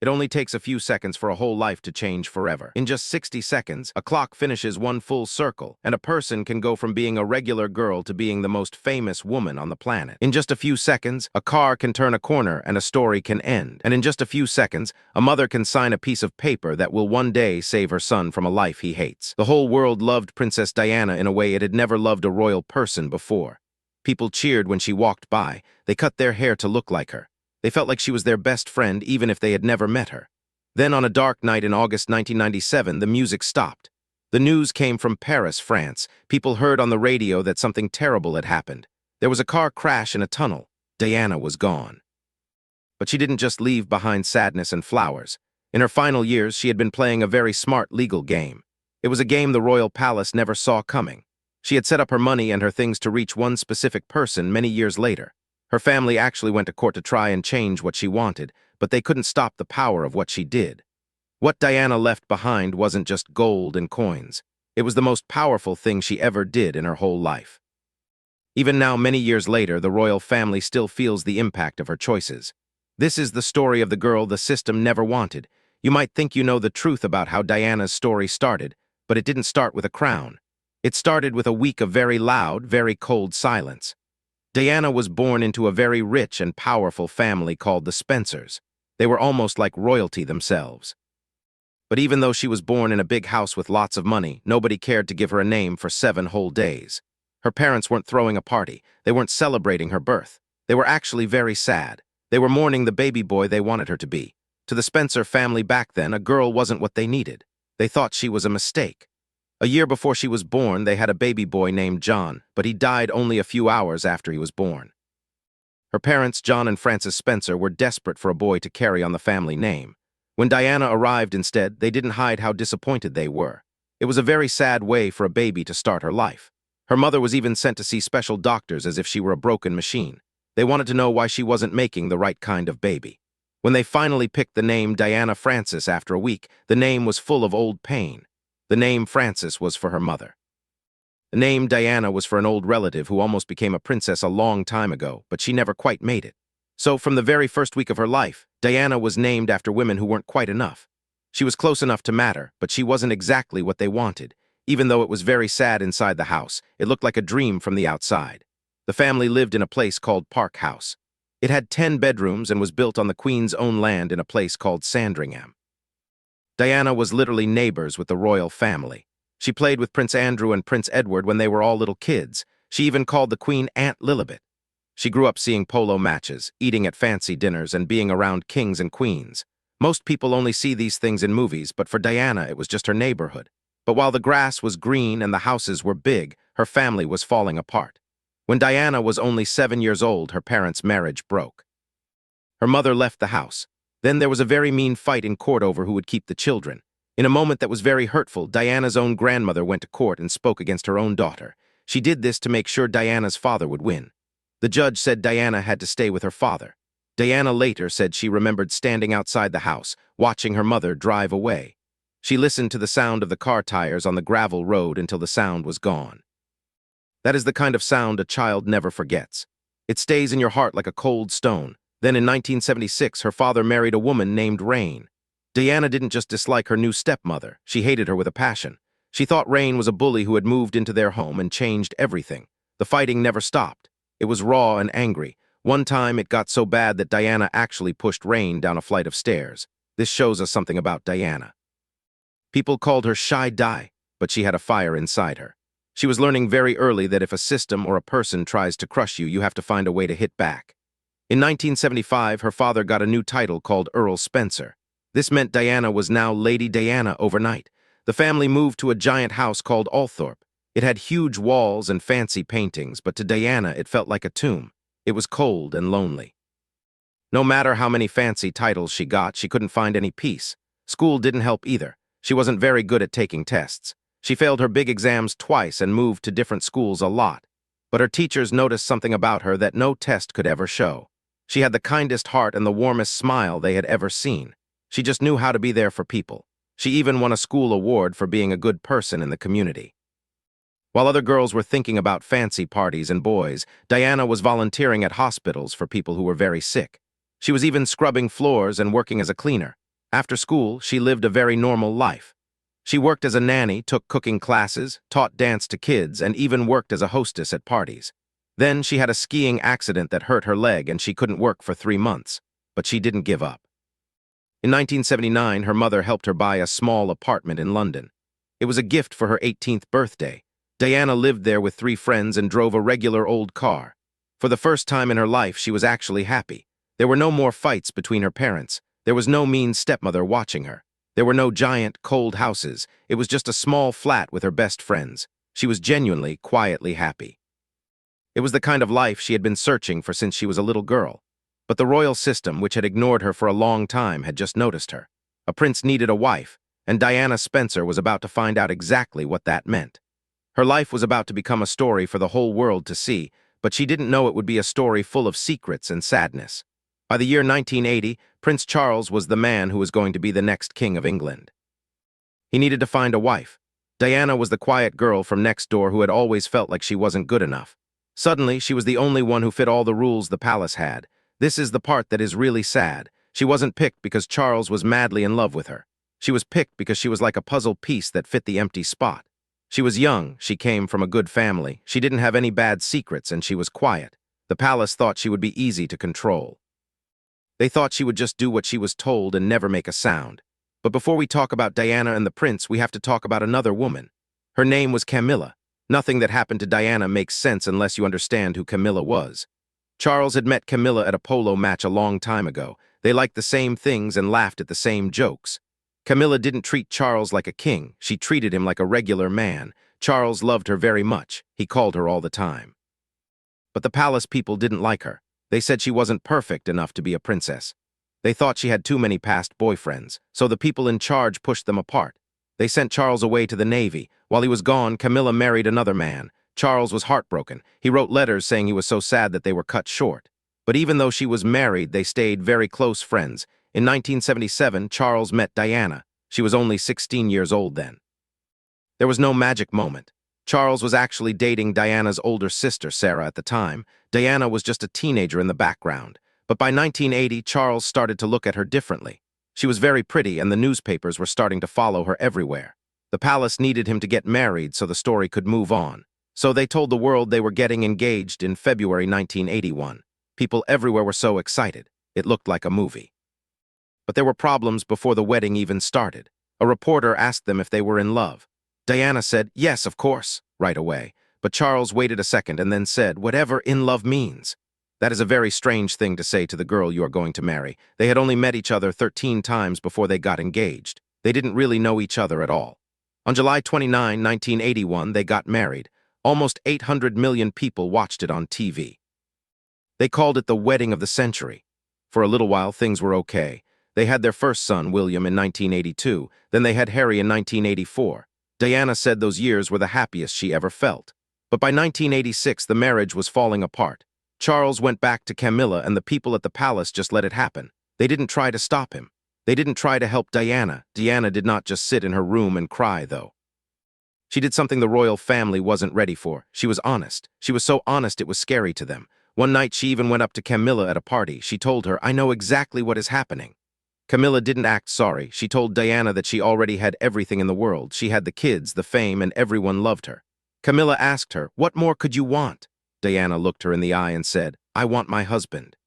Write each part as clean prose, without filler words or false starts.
It only takes a few seconds for a whole life to change forever. In just 60 seconds, a clock finishes one full circle, and a person can go from being a regular girl to being the most famous woman on the planet. In just a few seconds, a car can turn a corner and a story can end. And in just a few seconds, a mother can sign a piece of paper that will one day save her son from a life he hates. The whole world loved Princess Diana in a way it had never loved a royal person before. People cheered when she walked by. They cut their hair to look like her. They felt like she was their best friend even if they had never met her. Then on a dark night in August 1997, the music stopped. The news came from Paris, France. People heard on the radio that something terrible had happened. There was a car crash in a tunnel. Diana was gone. But she didn't just leave behind sadness and flowers. In her final years, she had been playing a very smart legal game. It was a game the royal palace never saw coming. She had set up her money and her things to reach one specific person many years later. Her family actually went to court to try and change what she wanted, but they couldn't stop the power of what she did. What Diana left behind wasn't just gold and coins. It was the most powerful thing she ever did in her whole life. Even now, many years later, the royal family still feels the impact of her choices. This is the story of the girl the system never wanted. You might think you know the truth about how Diana's story started, but it didn't start with a crown. It started with a week of very loud, very cold silence. Diana was born into a very rich and powerful family called the Spencers. They were almost like royalty themselves. But even though she was born in a big house with lots of money, nobody cared to give her a name for 7 whole days. Her parents weren't throwing a party. They weren't celebrating her birth. They were actually very sad. They were mourning the baby boy they wanted her to be. To the Spencer family back then, a girl wasn't what they needed. They thought she was a mistake. A year before she was born, they had a baby boy named John, but he died only a few hours after he was born. Her parents, John and Frances Spencer, were desperate for a boy to carry on the family name. When Diana arrived instead, they didn't hide how disappointed they were. It was a very sad way for a baby to start her life. Her mother was even sent to see special doctors as if she were a broken machine. They wanted to know why she wasn't making the right kind of baby. When they finally picked the name Diana Frances after a week, the name was full of old pain. The name Frances was for her mother. The name Diana was for an old relative who almost became a princess a long time ago, but she never quite made it. So from the very first week of her life, Diana was named after women who weren't quite enough. She was close enough to matter, but she wasn't exactly what they wanted. Even though it was very sad inside the house, it looked like a dream from the outside. The family lived in a place called Park House. It had 10 bedrooms and was built on the Queen's own land in a place called Sandringham. Diana was literally neighbors with the royal family. She played with Prince Andrew and Prince Edward when they were all little kids. She even called the Queen Aunt Lilibet. She grew up seeing polo matches, eating at fancy dinners, and being around kings and queens. Most people only see these things in movies, but for Diana, it was just her neighborhood. But while the grass was green and the houses were big, her family was falling apart. When Diana was only 7 years old, her parents' marriage broke. Her mother left the house. Then there was a very mean fight in court over who would keep the children. In a moment that was very hurtful, Diana's own grandmother went to court and spoke against her own daughter. She did this to make sure Diana's father would win. The judge said Diana had to stay with her father. Diana later said she remembered standing outside the house, watching her mother drive away. She listened to the sound of the car tires on the gravel road until the sound was gone. That is the kind of sound a child never forgets. It stays in your heart like a cold stone. Then in 1976, her father married a woman named Rain. Diana didn't just dislike her new stepmother, she hated her with a passion. She thought Rain was a bully who had moved into their home and changed everything. The fighting never stopped. It was raw and angry. One time it got so bad that Diana actually pushed Rain down a flight of stairs. This shows us something about Diana. People called her Shy Di, but she had a fire inside her. She was learning very early that if a system or a person tries to crush you, you have to find a way to hit back. In 1975, her father got a new title called Earl Spencer. This meant Diana was now Lady Diana overnight. The family moved to a giant house called Althorpe. It had huge walls and fancy paintings, but to Diana it felt like a tomb. It was cold and lonely. No matter how many fancy titles she got, she couldn't find any peace. School didn't help either. She wasn't very good at taking tests. She failed her big exams twice and moved to different schools a lot. But her teachers noticed something about her that no test could ever show. She had the kindest heart and the warmest smile they had ever seen. She just knew how to be there for people. She even won a school award for being a good person in the community. While other girls were thinking about fancy parties and boys, Diana was volunteering at hospitals for people who were very sick. She was even scrubbing floors and working as a cleaner. After school, she lived a very normal life. She worked as a nanny, took cooking classes, taught dance to kids, and even worked as a hostess at parties. Then she had a skiing accident that hurt her leg and she couldn't work for 3 months. But she didn't give up. In 1979, her mother helped her buy a small apartment in London. It was a gift for her 18th birthday. Diana lived there with 3 friends and drove a regular old car. For the first time in her life, she was actually happy. There were no more fights between her parents. There was no mean stepmother watching her. There were no giant, cold houses. It was just a small flat with her best friends. She was genuinely, quietly happy. It was the kind of life she had been searching for since she was a little girl. But the royal system, which had ignored her for a long time, had just noticed her. A prince needed a wife, and Diana Spencer was about to find out exactly what that meant. Her life was about to become a story for the whole world to see, but she didn't know it would be a story full of secrets and sadness. By the year 1980, Prince Charles was the man who was going to be the next king of England. He needed to find a wife. Diana was the quiet girl from next door who had always felt like she wasn't good enough. Suddenly, she was the only one who fit all the rules the palace had. This is the part that is really sad. She wasn't picked because Charles was madly in love with her. She was picked because she was like a puzzle piece that fit the empty spot. She was young, she came from a good family, she didn't have any bad secrets, and she was quiet. The palace thought she would be easy to control. They thought she would just do what she was told and never make a sound. But before we talk about Diana and the prince, we have to talk about another woman. Her name was Camilla. Nothing that happened to Diana makes sense unless you understand who Camilla was. Charles had met Camilla at a polo match a long time ago. They liked the same things and laughed at the same jokes. Camilla didn't treat Charles like a king. She treated him like a regular man. Charles loved her very much. He called her all the time. But the palace people didn't like her. They said she wasn't perfect enough to be a princess. They thought she had too many past boyfriends, so the people in charge pushed them apart. They sent Charles away to the Navy. While he was gone, Camilla married another man. Charles was heartbroken. He wrote letters saying he was so sad that they were cut short. But even though she was married, they stayed very close friends. In 1977, Charles met Diana. She was only 16 years old then. There was no magic moment. Charles was actually dating Diana's older sister, Sarah, at the time. Diana was just a teenager in the background. But by 1980, Charles started to look at her differently. She was very pretty, and the newspapers were starting to follow her everywhere. The palace needed him to get married so the story could move on. So they told the world they were getting engaged in February 1981. People everywhere were so excited. It looked like a movie. But there were problems before the wedding even started. A reporter asked them if they were in love. Diana said, "Yes, of course," right away. But Charles waited a second and then said, "Whatever in love means." That is a very strange thing to say to the girl you are going to marry. They had only met each other 13 times before they got engaged. They didn't really know each other at all. On July 29, 1981, they got married. Almost 800 million people watched it on TV. They called it the wedding of the century. For a little while, things were okay. They had their first son, William, in 1982. Then they had Harry in 1984. Diana said those years were the happiest she ever felt. But by 1986, the marriage was falling apart. Charles went back to Camilla, and the people at the palace just let it happen. They didn't try to stop him. They didn't try to help Diana. Diana did not just sit in her room and cry, though. She did something the royal family wasn't ready for. She was honest. She was so honest it was scary to them. One night she even went up to Camilla at a party. She told her, "I know exactly what is happening." Camilla didn't act sorry. She told Diana that she already had everything in the world. She had the kids, the fame, and everyone loved her. Camilla asked her, "What more could you want?" Diana looked her in the eye and said, "I want my husband."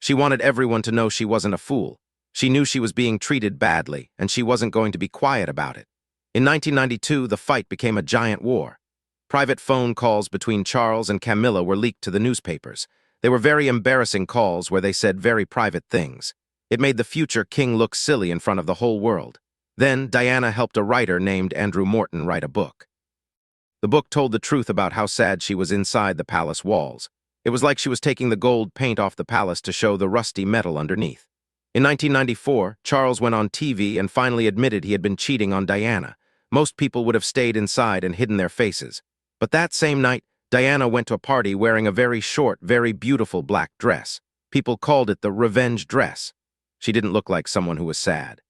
She wanted everyone to know she wasn't a fool. She knew she was being treated badly, and she wasn't going to be quiet about it. In 1992, the fight became a giant war. Private phone calls between Charles and Camilla were leaked to the newspapers. They were very embarrassing calls where they said very private things. It made the future king look silly in front of the whole world. Then, Diana helped a writer named Andrew Morton write a book. The book told the truth about how sad she was inside the palace walls. It was like she was taking the gold paint off the palace to show the rusty metal underneath. In 1994, Charles went on TV and finally admitted he had been cheating on Diana. Most people would have stayed inside and hidden their faces. But that same night, Diana went to a party wearing a very short, very beautiful black dress. People called it the revenge dress. She didn't look like someone who was sad.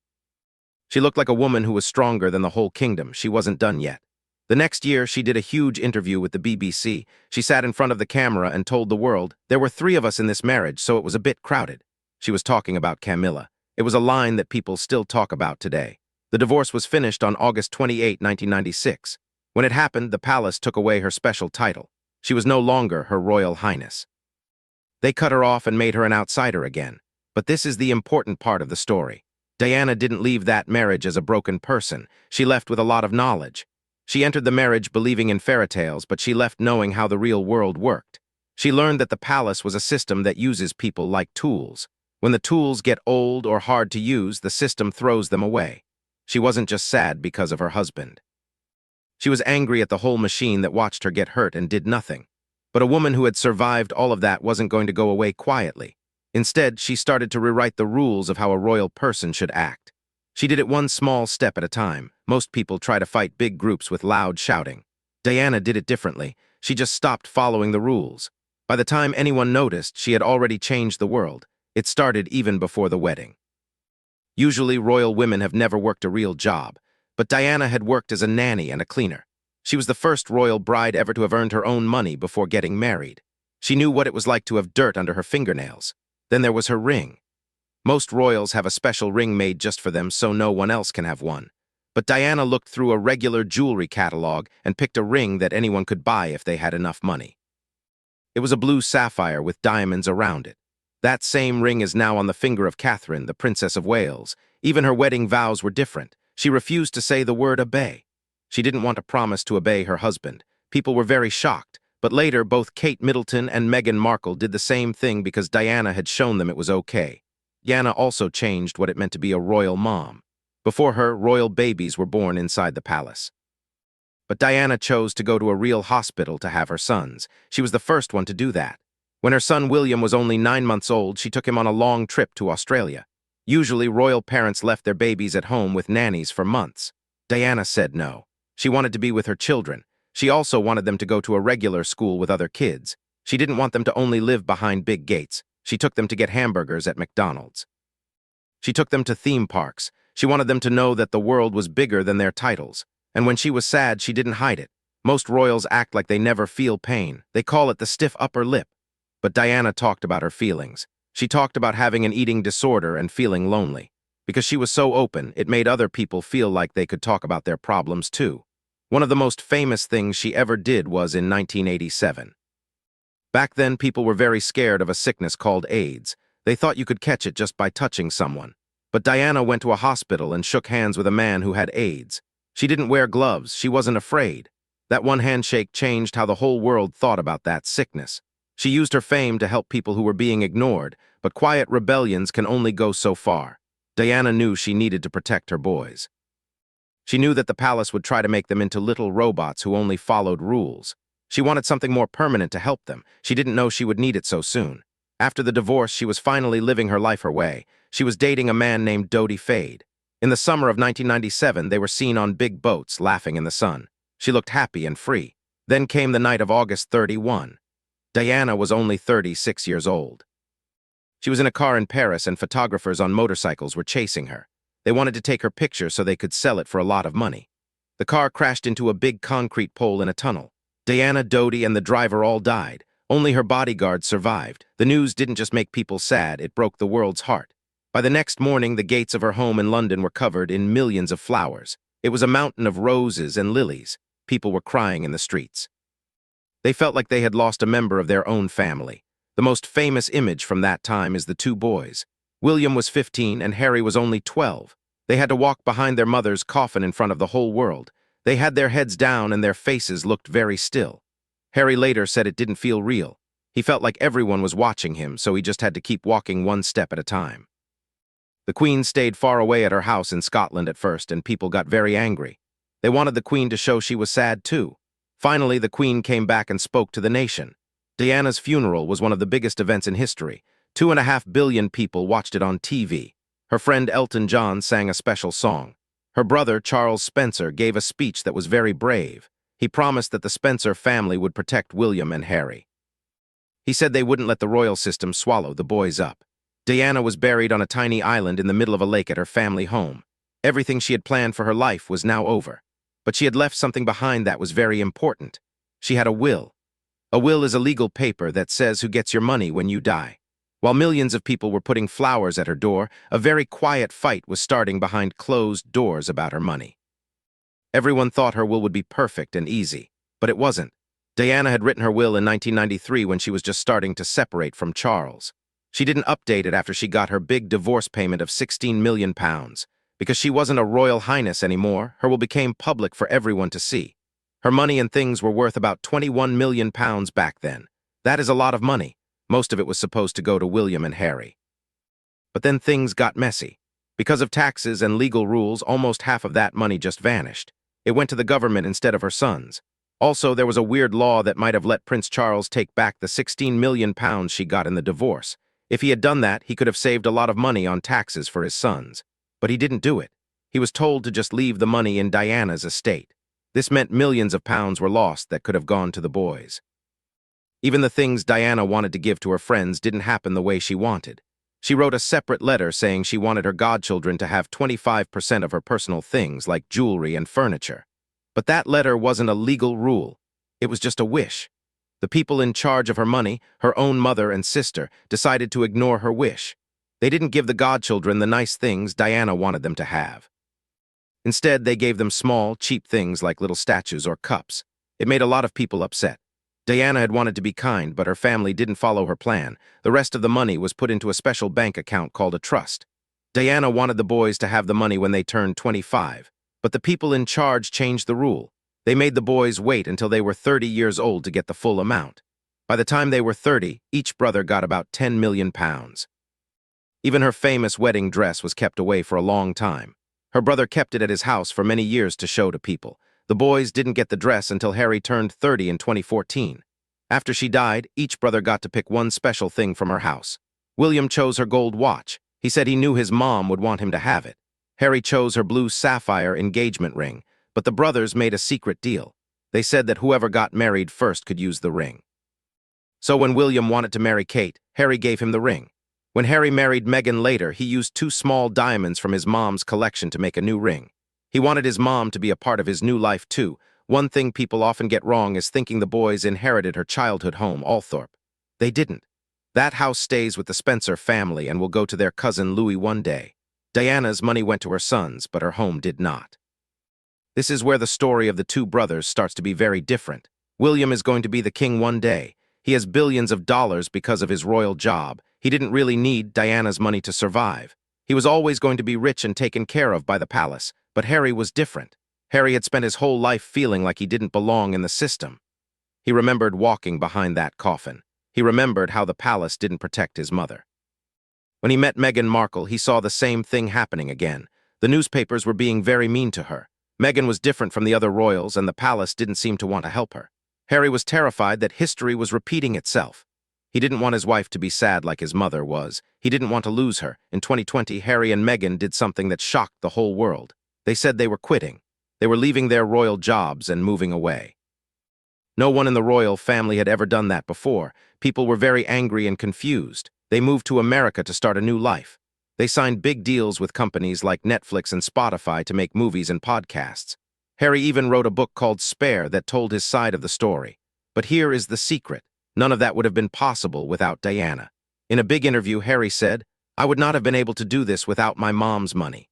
She looked like a woman who was stronger than the whole kingdom. She wasn't done yet. The next year, she did a huge interview with the BBC. She sat in front of the camera and told the world, "There were 3 of us in this marriage, so it was a bit crowded." She was talking about Camilla. It was a line that people still talk about today. The divorce was finished on August 28, 1996. When it happened, the palace took away her special title. She was no longer Her Royal Highness. They cut her off and made her an outsider again. But this is the important part of the story. Diana didn't leave that marriage as a broken person. She left with a lot of knowledge. She entered the marriage believing in fairy tales, but she left knowing how the real world worked. She learned that the palace was a system that uses people like tools. When the tools get old or hard to use, the system throws them away. She wasn't just sad because of her husband. She was angry at the whole machine that watched her get hurt and did nothing. But a woman who had survived all of that wasn't going to go away quietly. Instead, she started to rewrite the rules of how a royal person should act. She did it one small step at a time. Most people try to fight big groups with loud shouting. Diana did it differently. She just stopped following the rules. By the time anyone noticed, she had already changed the world. It started even before the wedding. Usually, royal women have never worked a real job, but Diana had worked as a nanny and a cleaner. She was the first royal bride ever to have earned her own money before getting married. She knew what it was like to have dirt under her fingernails. Then there was her ring. Most royals have a special ring made just for them so no one else can have one. But Diana looked through a regular jewelry catalog and picked a ring that anyone could buy if they had enough money. It was a blue sapphire with diamonds around it. That same ring is now on the finger of Catherine, the Princess of Wales. Even her wedding vows were different. She refused to say the word obey. She didn't want to promise to obey her husband. People were very shocked, but later both Kate Middleton and Meghan Markle did the same thing because Diana had shown them it was okay. Diana also changed what it meant to be a royal mom. Before her, royal babies were born inside the palace. But Diana chose to go to a real hospital to have her sons. She was the first one to do that. When her son William was only 9 months old, she took him on a long trip to Australia. Usually, royal parents left their babies at home with nannies for months. Diana said no. She wanted to be with her children. She also wanted them to go to a regular school with other kids. She didn't want them to only live behind big gates. She took them to get hamburgers at McDonald's. She took them to theme parks. She wanted them to know that the world was bigger than their titles. And when she was sad, she didn't hide it. Most royals act like they never feel pain. They call it the stiff upper lip. But Diana talked about her feelings. She talked about having an eating disorder and feeling lonely. Because she was so open, it made other people feel like they could talk about their problems too. One of the most famous things she ever did was in 1987. Back then, people were very scared of a sickness called AIDS. They thought you could catch it just by touching someone. But Diana went to a hospital and shook hands with a man who had AIDS. She didn't wear gloves. She wasn't afraid. That one handshake changed how the whole world thought about that sickness. She used her fame to help people who were being ignored, but quiet rebellions can only go so far. Diana knew she needed to protect her boys. She knew that the palace would try to make them into little robots who only followed rules. She wanted something more permanent to help them. She didn't know she would need it so soon. After the divorce, she was finally living her life her way. She was dating a man named Dodi Fade. In the summer of 1997, they were seen on big boats, laughing in the sun. She looked happy and free. Then came the night of August 31. Diana was only 36 years old. She was in a car in Paris and photographers on motorcycles were chasing her. They wanted to take her picture so they could sell it for a lot of money. The car crashed into a big concrete pole in a tunnel. Diana, Dodi, and the driver all died. Only her bodyguard survived. The news didn't just make people sad, it broke the world's heart. By the next morning, the gates of her home in London were covered in millions of flowers. It was a mountain of roses and lilies. People were crying in the streets. They felt like they had lost a member of their own family. The most famous image from that time is the two boys. William was 15 and Harry was only 12. They had to walk behind their mother's coffin in front of the whole world. They had their heads down and their faces looked very still. Harry later said it didn't feel real. He felt like everyone was watching him, so he just had to keep walking one step at a time. The Queen stayed far away at her house in Scotland at first, and people got very angry. They wanted the Queen to show she was sad too. Finally, the Queen came back and spoke to the nation. Diana's funeral was one of the biggest events in history. 2.5 billion people watched it on TV. Her friend Elton John sang a special song. Her brother, Charles Spencer, gave a speech that was very brave. He promised that the Spencer family would protect William and Harry. He said they wouldn't let the royal system swallow the boys up. Diana was buried on a tiny island in the middle of a lake at her family home. Everything she had planned for her life was now over. But she had left something behind that was very important. She had a will. A will is a legal paper that says who gets your money when you die. While millions of people were putting flowers at her door, a very quiet fight was starting behind closed doors about her money. Everyone thought her will would be perfect and easy, but it wasn't. Diana had written her will in 1993 when she was just starting to separate from Charles. She didn't update it after she got her big divorce payment of £16 million. Because she wasn't a royal highness anymore, her will became public for everyone to see. Her money and things were worth about £21 million back then. That is a lot of money. Most of it was supposed to go to William and Harry. But then things got messy. Because of taxes and legal rules, almost half of that money just vanished. It went to the government instead of her sons. Also, there was a weird law that might have let Prince Charles take back the £16 million she got in the divorce. If he had done that, he could have saved a lot of money on taxes for his sons. But he didn't do it. He was told to just leave the money in Diana's estate. This meant millions of pounds were lost that could have gone to the boys. Even the things Diana wanted to give to her friends didn't happen the way she wanted. She wrote a separate letter saying she wanted her godchildren to have 25% of her personal things like jewelry and furniture. But that letter wasn't a legal rule. It was just a wish. The people in charge of her money, her own mother and sister, decided to ignore her wish. They didn't give the godchildren the nice things Diana wanted them to have. Instead, they gave them small, cheap things like little statues or cups. It made a lot of people upset. Diana had wanted to be kind, but her family didn't follow her plan. The rest of the money was put into a special bank account called a trust. Diana wanted the boys to have the money when they turned 25, but the people in charge changed the rule. They made the boys wait until they were 30 years old to get the full amount. By the time they were 30, each brother got about £10 million. Even her famous wedding dress was kept away for a long time. Her brother kept it at his house for many years to show to people. The boys didn't get the dress until Harry turned 30 in 2014. After she died, each brother got to pick one special thing from her house. William chose her gold watch. He said he knew his mom would want him to have it. Harry chose her blue sapphire engagement ring, but the brothers made a secret deal. They said that whoever got married first could use the ring. So when William wanted to marry Kate, Harry gave him the ring. When Harry married Meghan later, he used 2 small diamonds from his mom's collection to make a new ring. He wanted his mom to be a part of his new life too. One thing people often get wrong is thinking the boys inherited her childhood home, Althorpe. They didn't. That house stays with the Spencer family and will go to their cousin Louis one day. Diana's money went to her sons, but her home did not. This is where the story of the 2 brothers starts to be very different. William is going to be the king one day. He has billions of dollars because of his royal job. He didn't really need Diana's money to survive. He was always going to be rich and taken care of by the palace. But Harry was different. Harry had spent his whole life feeling like he didn't belong in the system. He remembered walking behind that coffin. He remembered how the palace didn't protect his mother. When he met Meghan Markle, he saw the same thing happening again. The newspapers were being very mean to her. Meghan was different from the other royals, and the palace didn't seem to want to help her. Harry was terrified that history was repeating itself. He didn't want his wife to be sad like his mother was. He didn't want to lose her. In 2020, Harry and Meghan did something that shocked the whole world. They said they were quitting. They were leaving their royal jobs and moving away. No one in the royal family had ever done that before. People were very angry and confused. They moved to America to start a new life. They signed big deals with companies like Netflix and Spotify to make movies and podcasts. Harry even wrote a book called Spare that told his side of the story. But here is the secret. None of that would have been possible without Diana. In a big interview, Harry said, "I would not have been able to do this without my mom's money."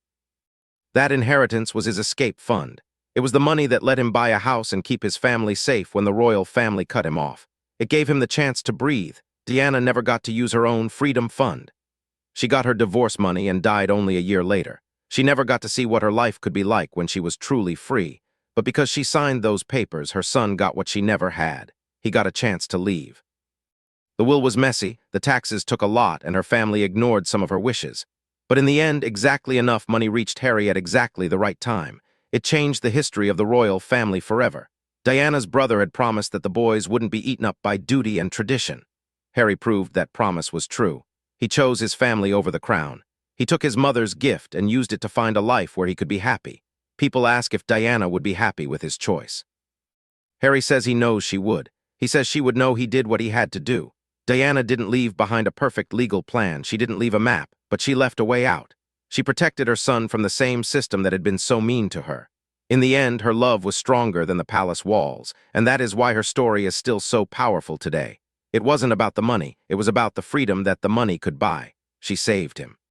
That inheritance was his escape fund. It was the money that let him buy a house and keep his family safe when the royal family cut him off. It gave him the chance to breathe. Diana never got to use her own freedom fund. She got her divorce money and died only a year later. She never got to see what her life could be like when she was truly free. But because she signed those papers, her son got what she never had. He got a chance to leave. The will was messy, the taxes took a lot, and her family ignored some of her wishes. But in the end, exactly enough money reached Harry at exactly the right time. It changed the history of the royal family forever. Diana's brother had promised that the boys wouldn't be eaten up by duty and tradition. Harry proved that promise was true. He chose his family over the crown. He took his mother's gift and used it to find a life where he could be happy. People ask if Diana would be happy with his choice. Harry says he knows she would. He says she would know he did what he had to do. Diana didn't leave behind a perfect legal plan. She didn't leave a map, but she left a way out. She protected her son from the same system that had been so mean to her. In the end, her love was stronger than the palace walls, and that is why her story is still so powerful today. It wasn't about the money. It was about the freedom that the money could buy. She saved him.